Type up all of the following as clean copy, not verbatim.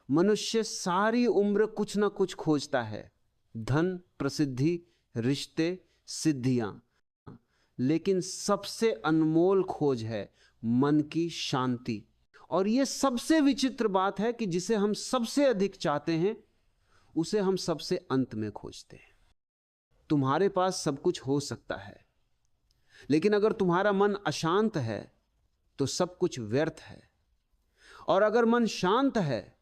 मनुष्य सारी उम्र कुछ ना कुछ खोजता है, धन, प्रसिद्धि, रिश्ते, सिद्धियां, लेकिन सबसे अनमोल खोज है मन की शांति। और यह सबसे विचित्र बात है कि जिसे हम सबसे अधिक चाहते हैं उसे हम सबसे अंत में खोजते हैं। तुम्हारे पास सब कुछ हो सकता है, लेकिन अगर तुम्हारा मन अशांत है तो सब कुछ व्यर्थ है। और अगर मन शांत है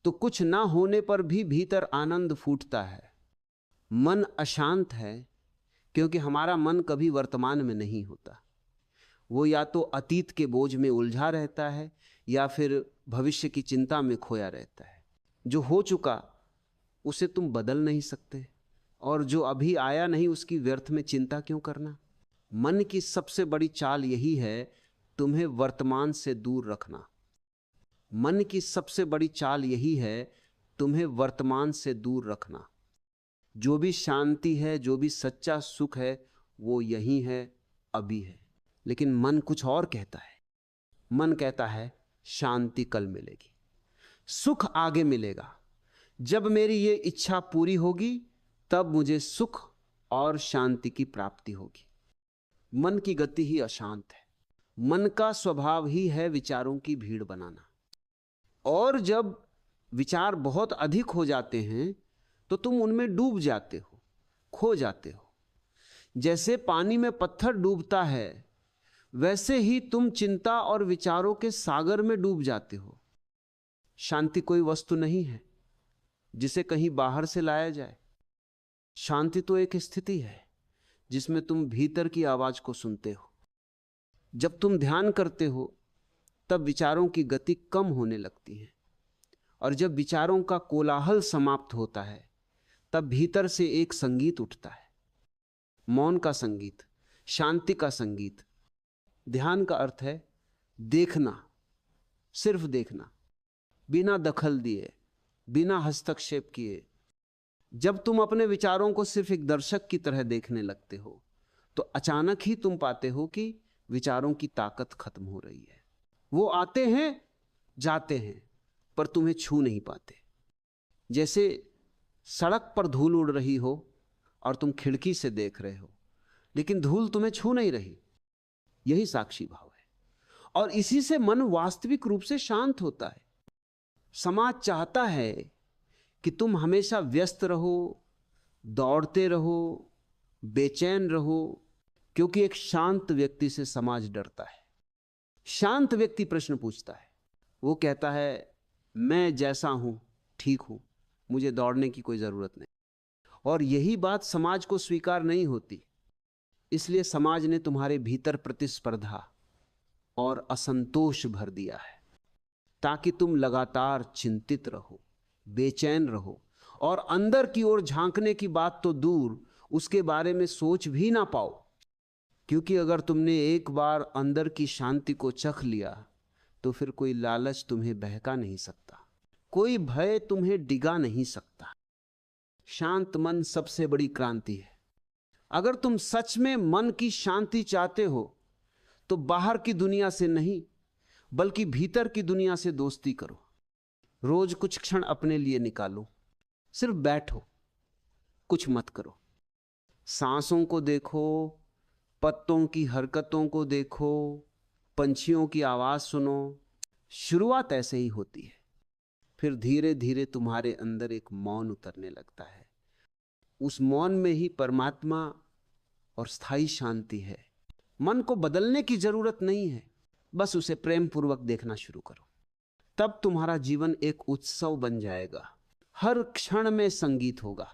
तो कुछ ना होने पर भी भीतर आनंद फूटता है। मन अशांत है क्योंकि हमारा मन कभी वर्तमान में नहीं होता। वो या तो अतीत के बोझ में उलझा रहता है या फिर भविष्य की चिंता में खोया रहता है। जो हो चुका उसे तुम बदल नहीं सकते, और जो अभी आया नहीं उसकी व्यर्थ में चिंता क्यों करना। मन की सबसे बड़ी चाल यही है, तुम्हें वर्तमान से दूर रखना। मन की सबसे बड़ी चाल यही है, तुम्हें वर्तमान से दूर रखना। जो भी शांति है, जो भी सच्चा सुख है, वो यही है, अभी है। लेकिन मन कुछ और कहता है। मन कहता है शांति कल मिलेगी, सुख आगे मिलेगा। जब मेरी ये इच्छा पूरी होगी तब मुझे सुख और शांति की प्राप्ति होगी। मन की गति ही अशांत है। मन का स्वभाव ही है विचारों की भीड़ बनाना। और जब विचार बहुत अधिक हो जाते हैं तो तुम उनमें डूब जाते हो, खो जाते हो। जैसे पानी में पत्थर डूबता है, वैसे ही तुम चिंता और विचारों के सागर में डूब जाते हो। शांति कोई वस्तु नहीं है जिसे कहीं बाहर से लाया जाए। शांति तो एक स्थिति है जिसमें तुम भीतर की आवाज को सुनते हो। जब तुम ध्यान करते हो तब विचारों की गति कम होने लगती है, और जब विचारों का कोलाहल समाप्त होता है तब भीतर से एक संगीत उठता है, मौन का संगीत, शांति का संगीत। ध्यान का अर्थ है देखना, सिर्फ देखना, बिना दखल दिए, बिना हस्तक्षेप किए। जब तुम अपने विचारों को सिर्फ एक दर्शक की तरह देखने लगते हो तो अचानक ही तुम पाते हो कि विचारों की ताकत खत्म हो रही है। वो आते हैं, जाते हैं, पर तुम्हें छू नहीं पाते। जैसे सड़क पर धूल उड़ रही हो और तुम खिड़की से देख रहे हो, लेकिन धूल तुम्हें छू नहीं रही। यही साक्षी भाव है, और इसी से मन वास्तविक रूप से शांत होता है। समाज चाहता है कि तुम हमेशा व्यस्त रहो, दौड़ते रहो, बेचैन रहो, क्योंकि एक शांत व्यक्ति से समाज डरता है। शांत व्यक्ति प्रश्न पूछता है, वो कहता है मैं जैसा हूं ठीक हूं, मुझे दौड़ने की कोई जरूरत नहीं। और यही बात समाज को स्वीकार नहीं होती, इसलिए समाज ने तुम्हारे भीतर प्रतिस्पर्धा और असंतोष भर दिया है, ताकि तुम लगातार चिंतित रहो, बेचैन रहो, और अंदर की ओर झांकने की बात तो दूर, उसके बारे में सोच भी ना पाओ। क्योंकि अगर तुमने एक बार अंदर की शांति को चख लिया तो फिर कोई लालच तुम्हें बहका नहीं सकता, कोई भय तुम्हें डिगा नहीं सकता। शांत मन सबसे बड़ी क्रांति है। अगर तुम सच में मन की शांति चाहते हो तो बाहर की दुनिया से नहीं, बल्कि भीतर की दुनिया से दोस्ती करो। रोज कुछ क्षण अपने लिए निकालो, सिर्फ बैठो, कुछ मत करो। सांसों को देखो, पत्तों की हरकतों को देखो, पंछियों की आवाज सुनो। शुरुआत ऐसे ही होती है, फिर धीरे धीरे तुम्हारे अंदर एक मौन उतरने लगता है। उस मौन में ही परमात्मा और स्थायी शांति है। मन को बदलने की जरूरत नहीं है, बस उसे प्रेम पूर्वक देखना शुरू करो। तब तुम्हारा जीवन एक उत्सव बन जाएगा। हर क्षण में संगीत होगा,